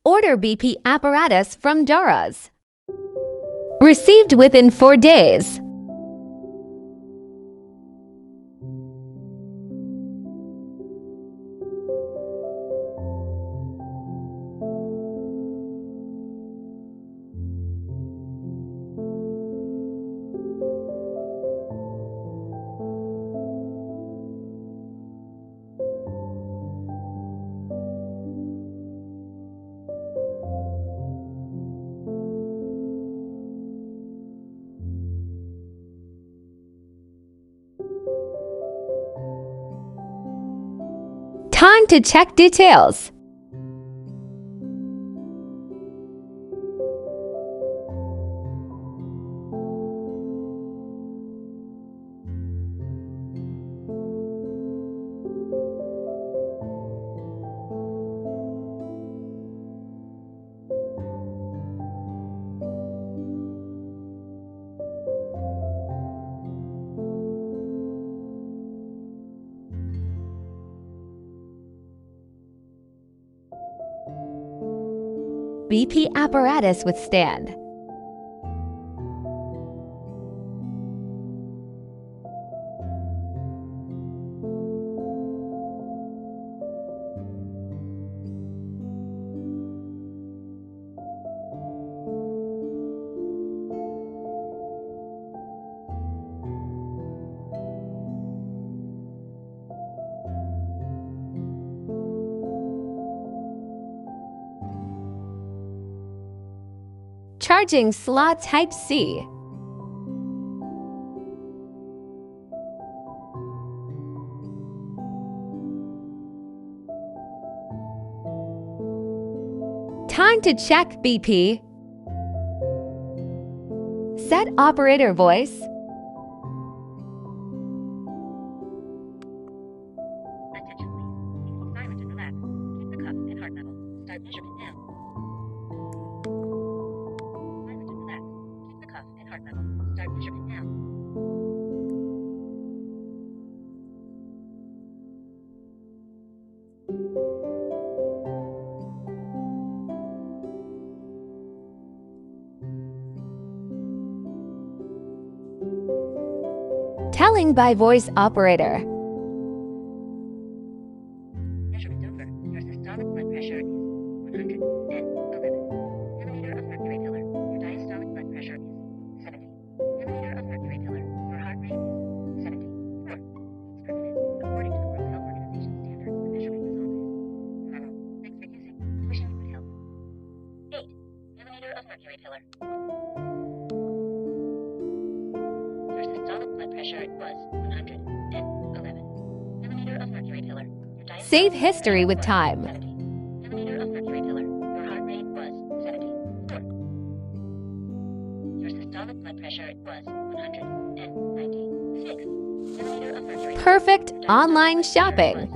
Order BP apparatus from Daraz. Received within 4 days. Time to check details. BP apparatus withstand. Charging slot Type C. Time to check BP. Set operator voice. Attention please. Be silent and relax. Keep the cuff and heart level. Start measurement now. Silent and relax. Keep the cuff and heart level. Start measurement now. Telling by voice operator. Measurement over. Your systolic blood pressure is 111 millimeter of mercury pillar. Your diastolic blood pressure is 70 millimeter of mercury pillar. Your heart rate is 74 beats per minute. According to the World Health Organization standards, the measurement result is normal. Thanks for using. Wishing you good health. 8 millimeter of mercury pillar. Your systolic blood pressure was 111 millimeter of mercury pillar. Save history with time. 70 millimeter of mercury pillar. Your heart rate was 74. Your systolic blood pressure was 196 millimeter of mercury. Perfect online shopping.